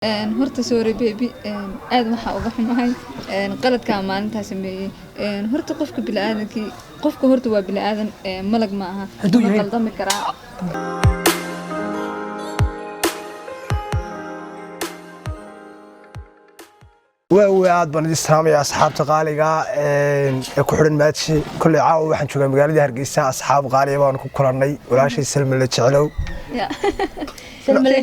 horta sorry baby aad waxa uga xumahay qaladka maalinta sameeyay horta qofka bilaadanki qofka horta waa bilaadan malag ma aha qaldami karaa aad baan idin salaamayaa asxaabta qaaliga ee ku xiran maadshi kulay caawa waxaan joogaa magaalada Hargeysa asxaab qaali baan ku kulannay walaashay Salma la jeclow Salma la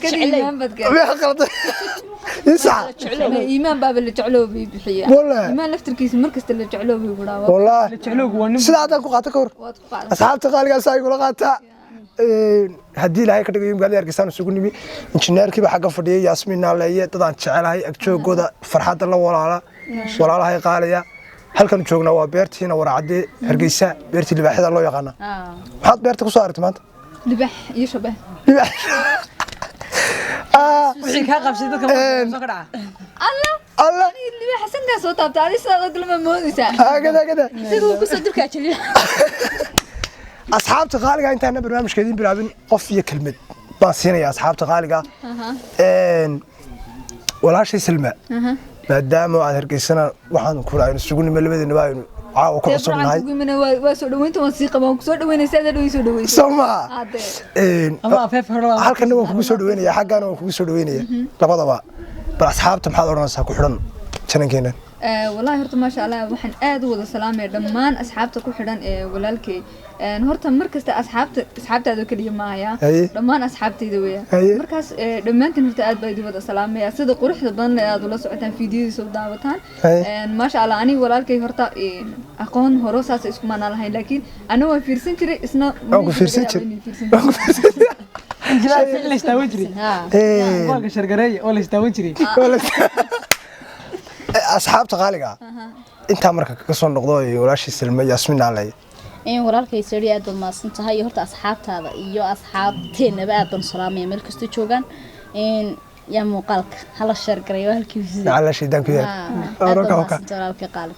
jeclow iimaan baaba la jeclow bixiya iimaan laftirkiisa markasta la jeclow buu gudaawa wallahi la jeclow waa nin sida aad ku qaato kor asxaabta qaaliga ay kula qaata hadii ilaahay ka dhigayo magaalada Hargeysa isugu nimi injineerkii ba xagga fadhiyay Yaasmiin Naaleeye dadaan jecelahay agjoogooda farxadda la walaalahay qaaliya halkan joogna waa beertiina waracade Hargeysa beertii libaaxda loo yaqaan maxaad beerta ku soo aragtay maanta libaax iyo shabaah libaax wixii ka qabsay dadka soo ka dhaca Allah libaax sanka soo taabtay adisa galma moodisa agada sidoo ku soo dirka jiliya asxaabta qaaliga intaana barnaamijkeedin bilaabin qof iyo kelmad baan siinaya asxaabta qaaliga walaashay Salma maadaama aad Hargeysana waxaan ku raayay isugu nimo labadeena waa inuu caawa ku cusubnahay waa soo dhaweynta waan sii qabaan ku soo dhaweynaysaa aad soo dhaweysay Salma halkan waan kugu soo dhaweynaya xaggan waan kugu soo dhaweynaya labadaba bal asxaabta maxaad oranaysaa ku xiran channelkeena والله هرت ما شاء الله وحن آد وذا سلام دمان أصحابته كحران ولالكي هرت مركز أصحابته هذا كل يوم معايا دمان أصحابتي ذويا مركز دمان كن هرت آد بيدي وذا سلام يا سيد قرح ضمن آد ولا سعتان فيديو سود دعوتان ما شاء الله أنا ولالكي هرت أكون هروساس اسمه أنا لهاي لكن أنا وفيرسين تري إسنا فيرسين جلاد اللي استوجري والله شرقرية ولا استوجري asxaabta qaaliga inta marka ka soo noqdo walaashii Salma Yaasmiin Naaleeye walaalkay sariya aad ma santahay horta asxaabtaada iyo asxaabteena aad ban salaamay meel kasta joogan ya muuqaalka hala share gareeyo halkiisa ala shiidan ku yahay arka walaalkay qaali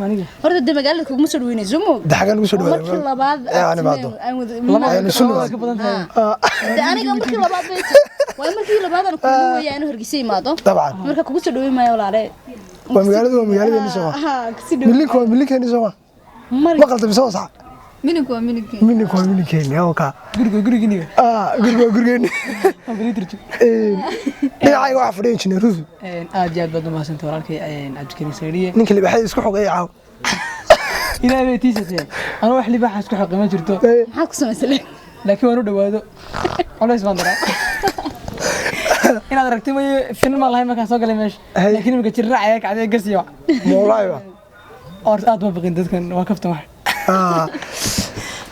maniga horta de magaalada kugu soo dhaweynay zumo daxgan ugu soo dhaweynay markii labaad aan baado ka badan tahay aniga markii labaad waa markii labaad aan ku weeyaan Hargeysa imaado marka kugu soo dhaweey maayo walaalay ومجالده نسوا ملكني سوا ما قلت بسوسة منك يا وكا غرغني غرغني عاي واحد فرين شنو روف جاد بدو ما سنت ورالكي عبد الكريم سيريه نينك اللي بحي اسكو خوغي عاو الى بيتيسه انا wax libax isku xaqi ma jirto maxaa ku sameysay laakiin waan u dhawaado culays baan daraa inaad aragtay way film ma lahayn markaan soo galay meesha laakiin imika jirra ayaa kacday garsiyo moolay or aad ma baqin dadkan waa kaftan wax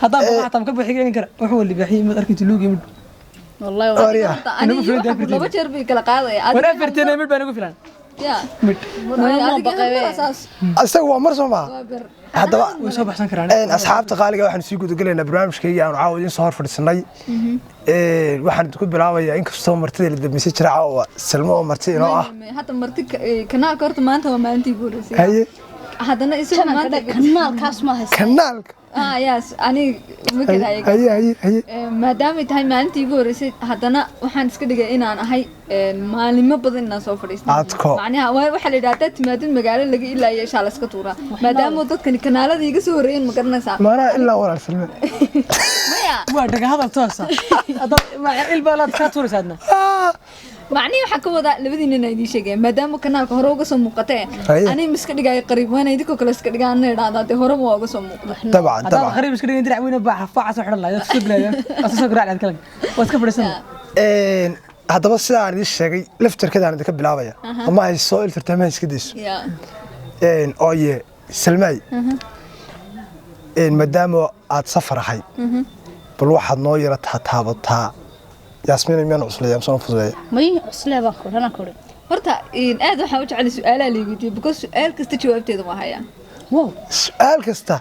hadaa baxtaan ka bixin kara wuxuu wali bixiyay mid arkay tuluugi mid wallahi aniga laba jeer bay kala qaaday wala farteenay mid baan ugu filan ya mid asaga waa mar Soomaa hadaba way soo baxsan karaan asxaabta qaaliga waxaan sii guud galeynaa barnaamijkayga aan caawin soo hor fadhisanay waxaan ku bilaabayaa in kastoo martida la dambeysay jira caawa Salma oo marti inoo ah hadda marti kanaalka horta maanta waa maalintii guuleysay haye hadana isoo maanta kanaalkaas ma haysan kanaalka yes ani haye maadaama ay tahay maalintii guuleysay hadana waxaan iska dhigay inaan ahay maalimo badan inaan soo fadhiisto macnaha waxa la yiraahdaa timaadin magaalo laga ilaayo insha Allah iska tuura maadaama dadkan kanaalada iga soo horeeyeen ma garanaysaa maana ilaa walaal Salma waa dhaga hadal toosa hadda ma ilbaalaad ka tuuraysaadna macni waxa ka wada labadiina inay idin sheegeen maadaama kanaalka hore uga soo muuqatay ani miska dhigay qariib waan idinko kale iska dhigaan inaad hore ma uga soo muuqdo طبعا qariib iska dhigay dirac weyn baa xafaaca soo xiran lahayd soo galaayeen asoo garaacad kale waa iska fadhiisan hadaba sidaan idin sheegay laftarkeedaan idinka bilaabaya ama ay soo iltirtama iska deyso ooye Salmay maadaama aad safar ahay bal waxaad noo yara taabataa Yaasmiin miyaan cusleeyay soo fududeeyay may cusleeba korana kore horta aad waxa u jecel su'aalaha liibitii because su'aal kasta jawaabteedu waa haya su'aal kasta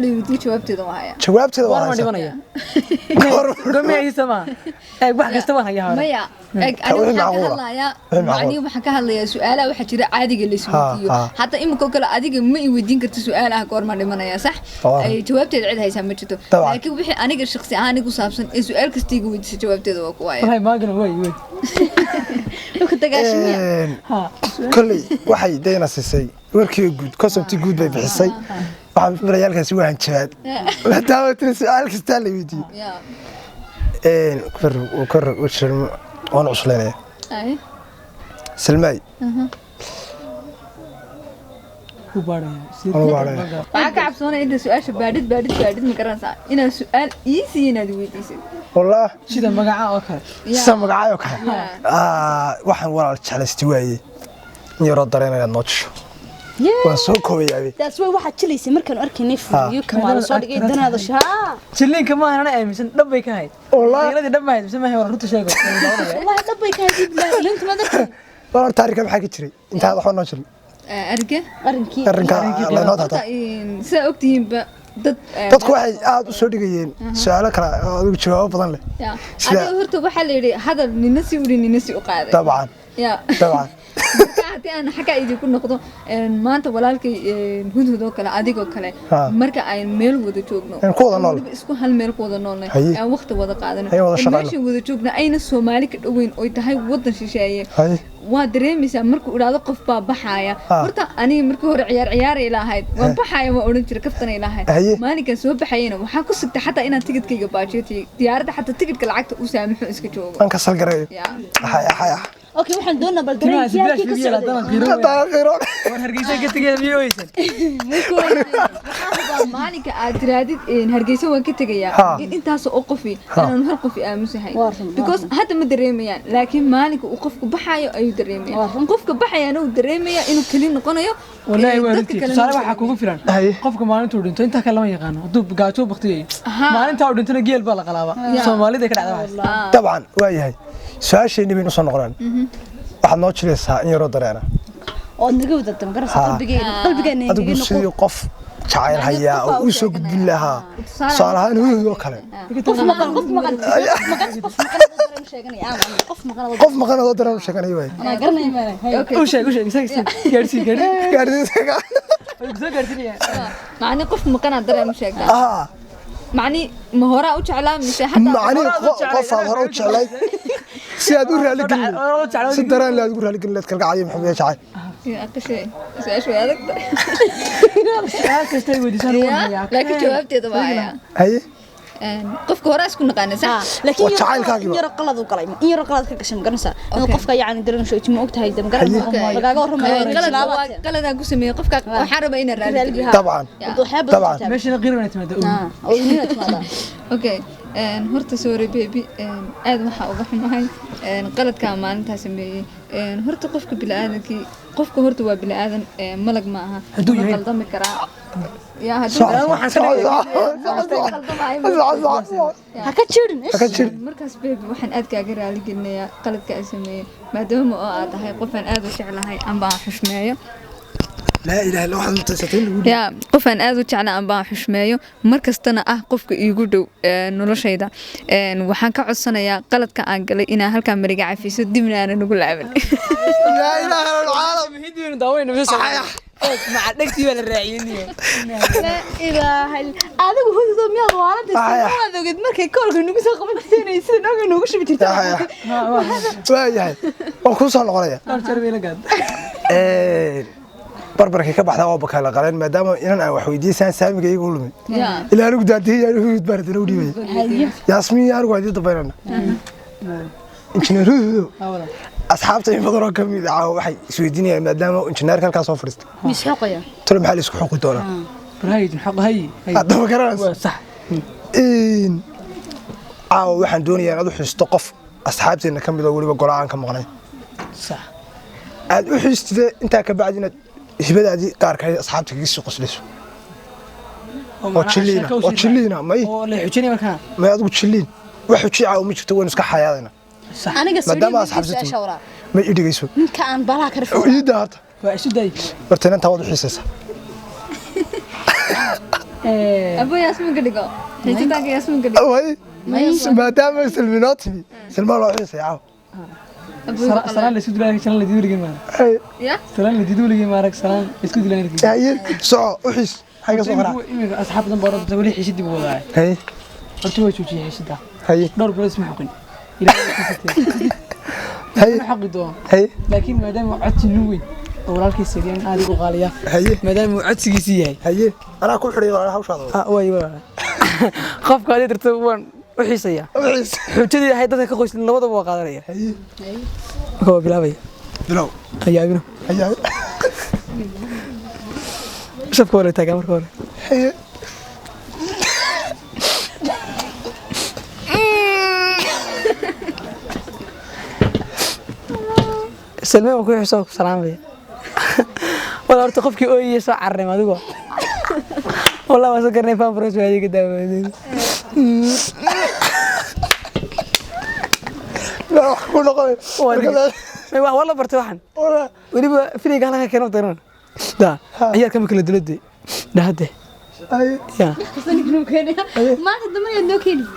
la weydiiyo jawaabteeda waa haya jawaabteeda waa ma dhimanaya gomeeysa ma wax kasta waan hayaa maya waxaan ka hadlayaa su'aalaha waxa jira caadiga la isweydiiyo hatta imika kale adiga ma i weydiin karto su'aalaha goor ma dhimanaya sax jawaabteeda cid haysa ma jirto laakiin wixii aniga shakhsi ahaan igu saabsan ee su'aal kasta igu weydiisay jawaabteeda waa ku haya wallahi maagana way ku tagaashimiya kulli waxay deena sisay warkii guud concept guud bay bixisay waxaan marayaalkaasi waan jawaab la daawatay su'aal kasta la weydiiyo kor وشرم وانا وصلنا اي سلماي waxaa ka cabsoonaya inta su-aasha baadhid ma garanaysaa inaad su-aal easy inaad weydiisid والله sida magaca oo kale waxaan walaal jeclaysti waaye in yaroo dareenayaad noo jisho waan soo koobayaa taas way waxa jilaysa markaan arkaynay fuuyo kamaal soo dhigay danaada shaa jilinka ma ahana aaminsan dhabbay ka hayd wallahi dhabbay hayd ma hore runta sheego wallahi dhabbay ka hayd jilinka ma dadka walaal taariikh maxaa ka jiray inta wax noo jiray arrinka la noo taata sida ogtihiin dadku waxay aad u soo dhigayeen su'aalo kale oo adigu jawaabo badan leh adiga horta waxaa la yidhi hadal nina si uri nina si u qaaday طبعا طبعا haddii aan xagga idinku noqdo maanta walaalkay hudhud oo kale adigoo kale marka aan meel wada joogno isku hal meel ku wada noolnay aan waqti wada qaadano meesha wada joogna ayna Soomaali ka dhaweyn oo tahay wadan shisheeye waa dareemaysaa markuu iraado qof baa baxaya horta aniga markii hore ciyaaray lahayd waan baxaya ma oran jiray kaftanay lahayd maalinkan soo baxayna waxaa ku sigtay xataa inaan tigidkayga baajeetay diyaaradda xataa tigidka lacagta u saamaxo iska joogo aan ka salgaray haya اوكي waxaan doonaa bal dareenkiisa ka socdo war hargeysa ka tagay miyooysan maalinka aad tiraadid hargeysa waan ka tagayaa intaas oo qofi inaan hal qofi aamusahay because hadda ma dareemayaan laakiin maalinka uu qofku baxayo ayuu dareemayaa qofka baxayana uu dareemayaa inuu kali noqonayo wallahi waa saare waxa kugu filan qofka maalinta uu dhinto inta kale lama yaqaan haduu gaajo baqtiyay maalinta uu dhintana geel baa la qalaaba Soomaalida ka dhacda طبعا waayahay su'aashayni baynu soo noqonaan waxaad noo jiraysaa in yaroo dareena oo naga wada damgarasa qalbigeena adigu sidii qof jacayl hayaa oo u soo gudbin lahaa saalahan oo kale qof maqan qof maqan oo dareen sheeganay way ana garanay ma u sheeg gaarsi macni qof maqan dareen sheegan معني مهورة أو شعلة مش حتى معني قف مهورة أو شعلة سياد ورا لك سدران لا تقول لك لا تكلك عادي محمد يا شعل يا أخي شيء شوي هذاك كستي ودي سنة لكن جوابتي طبعا هاي قف كوراس كنا قانا صح لكن يرى قلد وقلي يرى قلد كقشم قرنسا قفك يعني درن شو تم وقتها يدم قرن لقاقه رمى قلد أقول سمي قفك وحارب أين الرجال طبعا طبعا ماشي غير ما نتمدى أوكي هرت سوري بيبي آدم حاوضح معي قلد كمان تسمي هرت قفك بالآدم كي قفك هرت وبالآدم ملك معها قلد مكرا يا هكذا مركز بيبي وحن أذكى قرالي قلنا قلد كأسمية ما دام هاي قفن آذو شعلها أنباع حشماية لا إله إلا الله تستطيع يا قفن آذو شعلها أنباع حشماية مركز تنا قفك يقولوا نلاشيدا وحن كعصنا يا قلد كأنقلي إنا هالكام مرجع في سد من أنا نقول عمل لا إله إلا العالم هيدين داوين بس مع دكتي ولا الراعيين لا إله إلا هذا هو ذم يا غوالد هذا قد مركي كل نقول ساق من تسيني سنة نقول شو بترتاح وايد وخصوصا الغرية تربي لقد بربرك كبح ذا أبوك هلا قالين ما دام إن أنا وحيدي سان سامي جاي يقول لي إلا أنا قدرت هي أنا قد برد نودي بي ياسمين أنا قاعد يطبيرنا إنجنير أصحابتي فضلوا كم يدعوا وحي سويديني ما دام إنجنير كان كاسو فرست مش حقيا ترى محل يسكو حقوق دولار برايد حق هي هذا كراس صح إن waxaan doonayaa inaad u xisto qof asxaabteena ka mid ah waliba go'aan ka maqnay صح aad u xistida inta ka bacdina hibadaadii qaar ka asxaabta kaga soo qoslayso oo chilina may oo la xujinay markaa may adigu chilin wax xujaa oo ma jirto waan iska xayaadana صح أنا قصدي شورا ما يدقيسو كان بلا كرفو إيدا هذا وإيش داي برتنا أنت واضح حساسة ابو ياسمين قدقو حيتك ياسمين قدقو way maadaama silminaatimi silma loo xiisay سلام لسود لك سلام لدي ولي ما يا سلام لدي ولي ما رك سلام اسكت لك هي سو وحيس حاجه سو قرا اصحاب دنبار ولي حيشدي بودا هي انتو وجوجي حيشدا هي دور بلس محقن الى هي حق دو هي لكن ما دام عدتي نوين walaalkii Siriyan aad ugu qaaliya haye maadaama uu codsigiisii yahay haye ana ku xiriyo walaal hawshaada way qofka aad dirto waan u xiisaya xujadii ahay dadka ka qoysan labadaba waa qaadanaya haye ko bilaabay bilaw ayaabina ayaab shafka wala taagan marka hore haye سلمي وكو حساب سلام بي والله horta qofkii ooyay soo carreem adigu والله ما سكرني فان بروس waadi ka daawaday la wax ku noqday wax wala bartay waxan waliba filiga halka keenay daran da ciyaar kama kala duladii dhahde ay ya kasani inuu keenay ma hadda ma yadoo keenay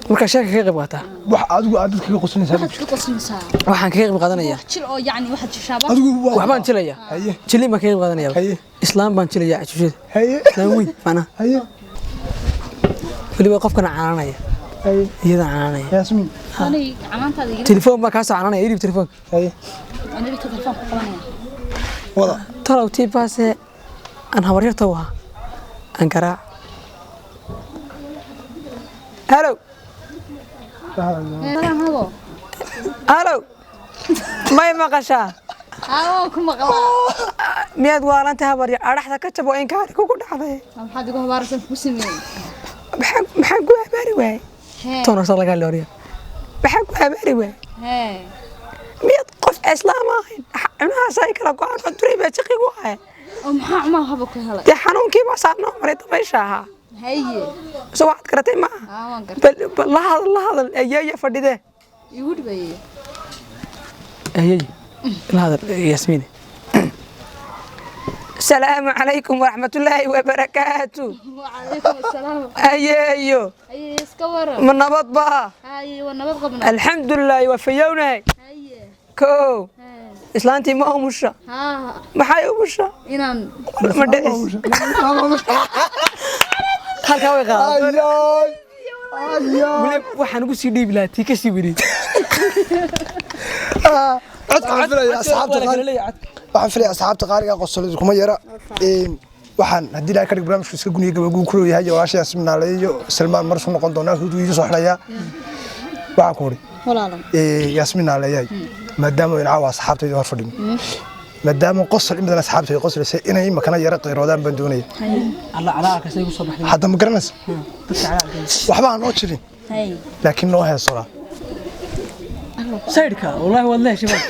marka sheeka ka qayb qaata wax adigu aad dadka qosanaysaa waxaad ku qosinaysaa waxaan ka qayb qaadanaya jil oo yani waxaad jishaaba adigu waxbaan jilaya haye jilin ma ka qayb qaadanaya haye islaam baan jilaya ajujada haye islaan weyn mana haye waliba qofkana caananaya haye iyada caananaya yasmin ani amaantaada iga telefoon ma ka soo caananaya idib telefoon haye ani dhigto telefoon ku qabanaya wada talow tii baase aan habaryarta waa aan garaac hello hello may maqashaa ku maqlaa miyaad waaranta habaryar adhaxda ka jabo in kaari kugu dhacday maxaad igu habaarsan ku sameeyay maxaan ku habaari waayay toona soo laga looriyo maxaan ku habaari waayay miyaad qof islaam ahayn cunaha say kala go'an cunturay baa jiqigu ahay oo maxaa ma haba ku helay dee xanuunkii baa saarnoo maray dabaysha ahaa haye soo waxaad garatay ma waan gartay la hadal ayaya fadhidee igu dhibay ayay la hadal yasmiin السلام عليكم ورحمة الله وبركاته. وعليكم السلام. أييو. أيه اسكور. من نبض بها. أيه والنبض قبنا. الحمد لله وفيونا. أيه. كو. إسلامتي ما هو مشى. ها. ما حيو مشى. إنان. ما دقيس. خل كوي غا. أيوه. أيوه. وحنا نقول سيدي بلا تيكسي بري. waxaan filaya asxaabta qaaliga qosolada kuma yara waxaan hadii ilaahay ka dhig barnaamijku iska guniga gabaguu ku leeyahay walaasha Yasmin iyo Salmaan mar soo noqon doonaa hudu isu soo xilaya waxaan ku ori walaalan Yasmin leeyahay maadaama in caawa asxaabtayda hor fadhimo maadaama qosol in badan asxaabtayda qosolaysa inay makana yara qeyroodaan baan doonaya alla calaaka say ku soo baxday hadda ma garanaysa waxba aan oo jirin laakiin noo heesora سيرك والله والله شباب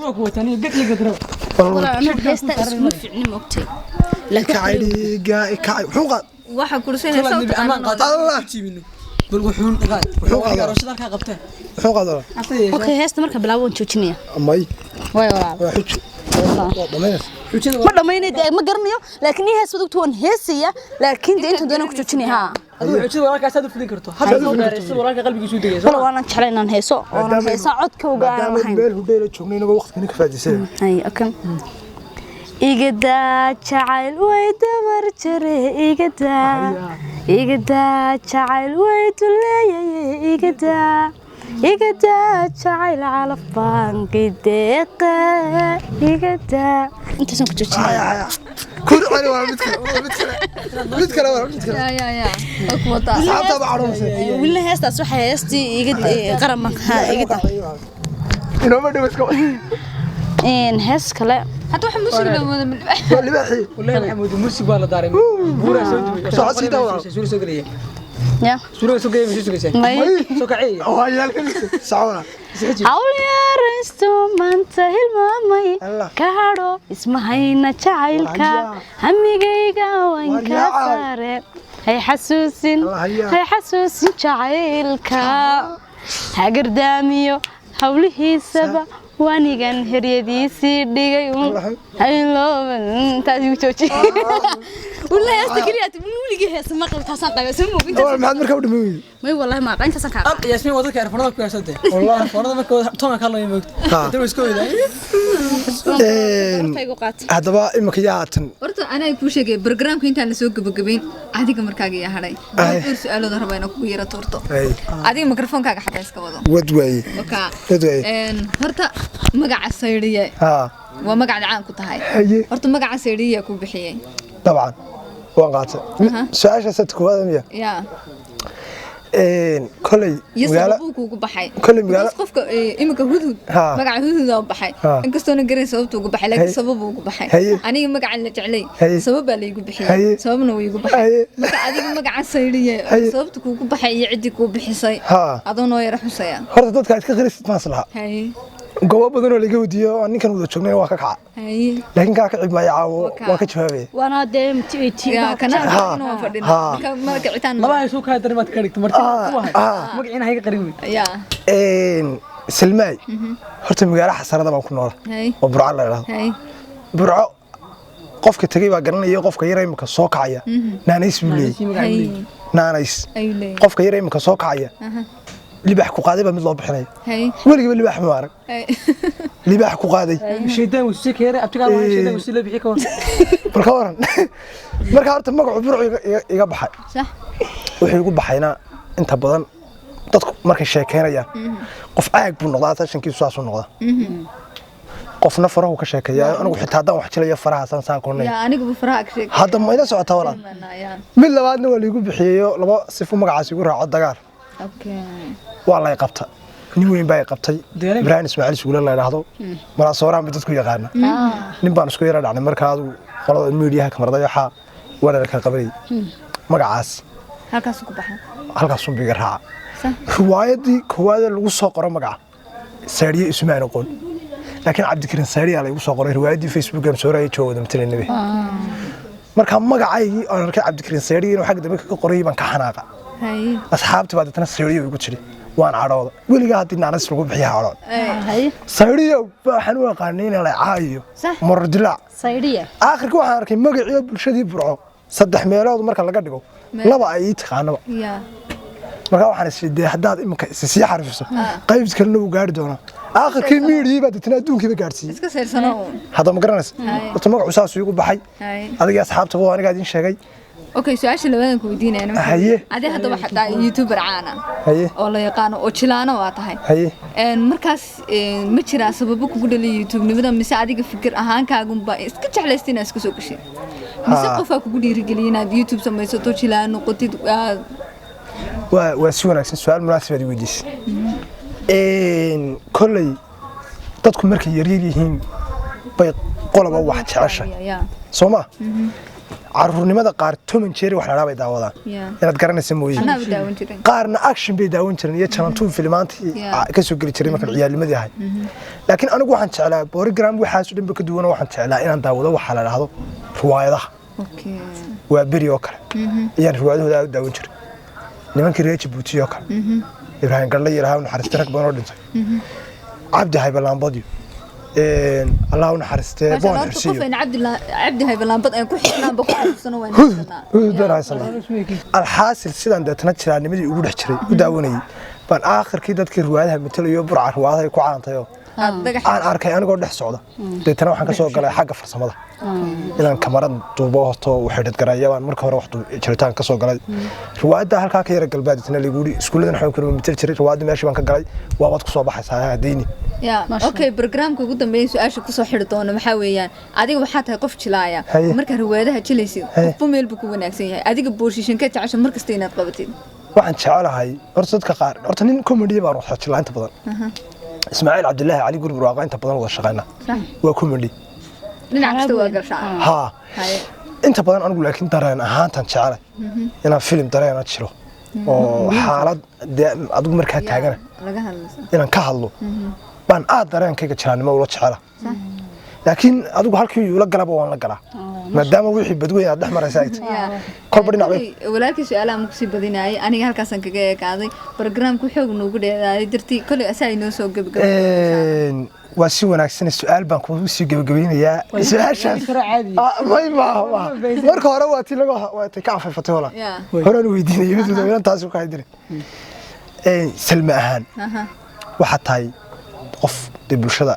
وروك وتاني قلت لي قدروا والله أنا هستا اسمه فعني مقتل لكن عادي كاي حوقه waxa kursanay sabta amaan qaata Allah tiibino bal wuxuu qaad wuxuu qarashada ka qabtay حوقه اوكي هستا marka bilaabo waan joojinaya may way walaal ma dhamaynay ma garanayo laakiin hees wadugtu waan heesaya laakiin inta doona ku joojinaya ha aduu xujada walaalka aad u fudin karto hadda soo gaaraysid walaalka qalbigiisu degayso wala waan jeclayn aan heeso oo heesa codka uga aan lahayn meel hudheelo joognayna waqtiga ka faadisay ay akan igada jacayl way dabar jare igada jacayl way tuleeyay igada jacayl calaf banqideeqa igada intaas ku joojinaya كل علي ولا متكلم يا أكوتا حتى بعرفه ولا هستاس waxay heesti qaran ha igada inoo ma dhawaysco hees kale حتى واحد مش يقدر اللي بحي والله محمود مرسي بقى لا داري بورا سودي سو عسيده سوري سوغريه يا سوري سوغريه مش سوغريه سوكعي oo ayalkan saawna awliyaaristo maanta hilmaamay kaadho ismahayna jacaylka hamigayga waan ka saare hay xasuusin jacaylka hagardaamiyo hawlihiisaba wanigan heryadiisii dhigay haylooban taas igu jooji والله استكريت من ولقي هسه ما قلت حسن قيس مو انت ما مركب دموي ما والله ما قنت حسن كار ياسمين wadada ka farada ku yaasade والله farada marka toona ka loo moogto inta isku weeday hadaba imika yaatan horta anay ku sheegay barnaamijka inta la soo gabagabeyn adiga markaaga yaa haray su'aalo raba inaan ku yara turto adiga mikrofonkaaga xataa iska wado wadway horta magaca sayriye waa magac caan ku tahay horta magaca sayriye ku bixiyay طبعا وقعت سؤال سد كوادميا يا كلي يسببوك ugu baxay كلي مقاله qofka imika hudud magaca hudud oo baxay inkastoo na garay sababta ugu baxay laakiin sabab ugu baxay aniga magaca la jeclay sabab baa la igu bixiyay sababna way igu baxay marka adiga magaca sayriye sababta kugu baxay iyo cidi ku bixisay adoon oo yar xusaya horta dadka iska qarisid maaslaha goobo badan oo laga wadiyo ninkan wada joognay waa ka kaca laakiin ka cib ma yaawo waa ka jawaabay وانا دائما تي kana waa fadhina marka citaan laba ay soo ka darmaad ka dhigto martii magaciina hayga qariwi ya silmaay horta magaala xasarada baan ku nool oo burco la yiraahdo burco qofka tagay baa garanaya qofka yar imka soo kacaya naanays buulay naanays qofka yar imka soo kacaya libax ku qaaday ba mid loo bixinay waliga libax ma arag libax ku qaaday sheedan uu si keenay abtiga waa sheedan uu si la bixi ka waran marka horta magacu burco iga baxay sax wuxuu igu baxayna inta badan dadku markay sheekeynayaan qof aag buu noqdaa tashankiisu saas u noqdaa qofna farahu ka sheekeeyaa anigu xitaa haddaan wax jilayo faraha saan koonay yaa anigu faraha ka sheekay hadda ma ila socota walaal mid labaadna waa liigu bixiyo laba sifo magacaas igu raaco dagaal waa la qabta nin weyn baa qabtay Ibrahim Ismaaciil Suulan la yiraahdo mara sooraan mid dadku yaqaan nin baan isku yara dhacnay marka aad qolada media ka marday waxa walaal ka qabay magacaas halkaas ku baxay halkaas uu biga raaca riwaayadii koowaad lagu soo qoro magaca Saariye Ismaaciil qoon laakiin Cabdikariin Saariye lagu soo qoray riwaayadii Facebook aan soo raayay joogada matalaynay marka magacaygii aan arkay Cabdikariin Saariye inuu xag dambe ka qoray baan ka xanaaqa asxaabtii baad tan Saariye ugu jiray waan cadhooda weliga hadii naanas lagu bixiyaa cadhood Saariye waxaan u aqaanay la caayo mardila Saariye aakhirka waxaan arkay magaciyo bulshadii burco saddex meelood marka laga dhigo laba ay taqaanaba marka waxaan isleeyahay haddaad imka si xarfiso qayb kalena uu gaari doona aakhirkii miiriyay baad tan adduunkiiba gaarsiiyay iska seersano hadda ma garanaysa horta magacu saas igu baxay adiga asxaabta waa aniga idin sheegay okay su'aasha labadan ku weydiinayna adi hadda waxa tahay YouTuber caana oo la yaqaan oo jilaano waa tahay markaas ma jira sabab kugu dhalay YouTube nimada mise adiga fikir ahaan kaagunba iska jeclaysteen iska soo gashay mise qof kugu dhiirigeliyay inaad YouTube samaysato jilaano qotid waa si wanaagsan su'aal munaasib ah weydiisay kolley dadku markay yar yihiin bay qolaba wax jeceshay Soomaa carruurnimada qaar toman jeer wax la daawadaan inaad garanaysa mooyee qaarna action bay daawan jireen iyo channel filmaantii ka soo gali jiray marka ciyaalnimadii ahay laakiin anigu waxaan jeclaa program waxaas u dhanba ka duwan waxaan jeclaa inaan daawado waxa la yiraahdo riwaayadaha waa beri oo kale iyaan riwaayadooda aad daawan jiray nimankii reer Djibouti oo kale Ibrahim Galle yiraahdo naxariista rag badan oo dhintay Cabdi Haybalambadiyo الله ونحرسته بون حرسيه قفين عبد هاي بلانبد أنا كل حنا بقول سنة وين الحاصل سيدان ده تنشر عن مدي يقول حشري وداوني بان آخر كده تذكر رواية مثل يبرع رواية يقعان طيو أنا أركي أنا قاعد أحسوده ده تنو حنا كسوق على حاجة في السماء إذا كمرات توبه تو وحدة قراية وان مركب روح شريطان كسوق على رواية ده هالكا كير قلبي تنا اللي يقولي سكول ده نحن كنا مثل شريط رواية ماشي بان كقراي وابد كسوق بحث هذا ديني يا أوكي برنامج قدام بين سؤال شو كسوق حرطان محاويان أديك وحتى قف شلايا مركب رواية ده هتشيلسي بوميل بكون أكسين أديك بورشيشن كت عشان مركز تينات قبتين waxaan jecelahay horta dadka qaar horta nin comedy baan wax jeclaa inta badan Ismaaciil Cabdullaahi Ali Gurgur waa inta badan wada shaqeynaa waa comedy dhinac kasta waa gashaa ha inta badan anigu laakiin dareen ahaan tan jecelahay inaan film dareen jiro oo xaalad adigu markaa taagana laga hadlo inaan ka hadlo baan aad dareenkayga jiraanimo ula jecela laakiin adigu halkii uu la galaba waan la galaa maadaama wixii badweyn aad dhex maraysa ay tahay kolba dhinac bay walaalkii su'aalaha ma kusii badinayay aniga halkaasan kaga eekaaday barnaamijku xoog noogu dheeraaday dartii kolay asaa inoo soo gabagabay waa si wanaagsan su'aal baan ku sii gabagabeynayaa su'aashaas marka hore waa tii laga waa tii ka afafatay wala horaan weydiinay midna taas ku haydiray salma ahaan waxa tahay qof bulshada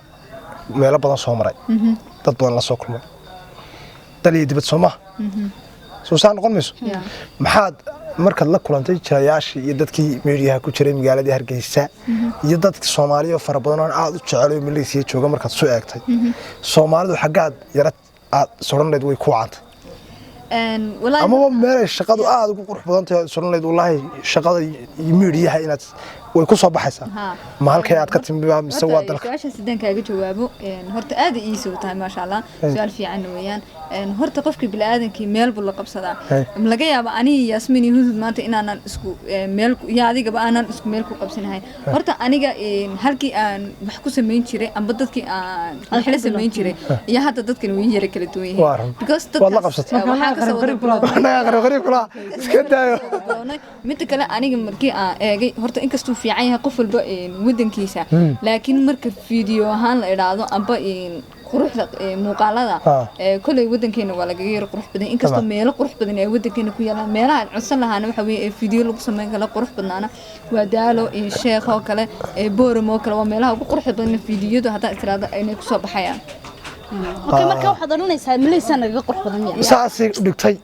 meelo badan soo maray dad badan la soo kulmay dalay dibad Soomaa soo saan noqon mayso maxaad markaad la kulantay jirayaashii iyo dadkii meeriyaha ku jiray magaalada Hargeysa iyo dadka Soomaaliya fara badan oo aad u jecel Malaysia jooga markaad soo eegtay Soomaalidu xagaad yarad aad sooranayd way ku caantay ama meel shaqadu aad ugu qurux badan tahay sooranayd wallahi shaqada meeriyaha inaad way ku soo baxaysaa ma halkay aad ka timid mise waa dalka su'aasha sideen kaaga jawaabo horta aad ii soo tahay ma sha Allah su'aal fiican weeyaan horta qofkii bilaadanki meel buu la qabsadaa laga yaabo ani Yasmin iyo Hudud maanta inaanan isku meel ya adiga ba aanan isku meel ku qabsanahay horta aniga halkii aan wax ku sameyn jiray amba dadkii aan wax la sameyn jiray iyo hadda dadkan way yara kala duwan yihiin because wad la qabsatay waxa ka soo qarqari kula iska daayo mid kale aniga markii aan eegay horta inkastoo fiican yahay qof walba wadankiisa laakiin marka video ahaan la iraado amba quruxda muuqaalada kulay wadankeena waa laga yar qurux badan inkastoo meelo qurux badan ay wadankeena ku yaalaan meelaha codsan lahaana waxa weeye video lagu sameyn kala qurux badnaana waa daalo sheekh oo kale booramo kale waa meelaha ugu qurux badan videoda hadda istiraada ay ku soo baxayaan okay marka waxaad oranaysaa Malaysia naga qurux badan yahay saasi dhigtay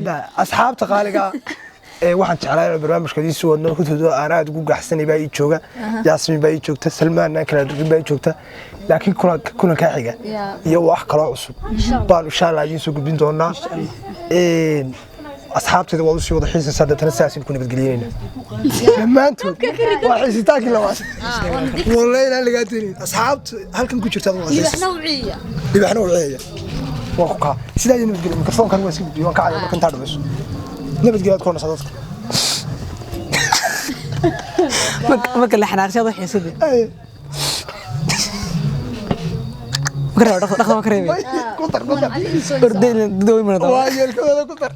da asxaabta qaaliga waxaan jeclahay barnaamijkadiisa wadno hudud aan aad ugu gaxsanay baa ii jooga Yasmin baa ii joogta Salmaan aan kala dhigin baa ii joogta laakiin kulan ka xiga iyo wax kale cusub baan insha Allah idin soo gudbin doonaa asxaabteeda waa sii wada xiisa saddex saasin ku nabadgeliyeenna dhammaantood waa xiisitaanki labaad wallahi la laga tirin asxaabta halkan ku jirta waa dibaxna wiciya waa sidaa inuu geliyo mikrofoonkan waa si gudbiyo ka caayo markan taadhayso nabadgelyo koona sadadka marka la xanaaqshado xiisada marka dhaqdo ka reebay ku tar ordayna dadooy marada waa yeelkooda ku tar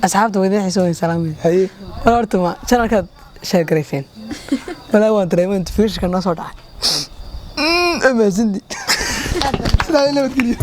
asxaabta wada xiisooyin salaamay hay horta ma channelkaad share gareyseen wala waan dareemay inta fiishka noo soo dhacay ama sindi sidaa nabadgelyo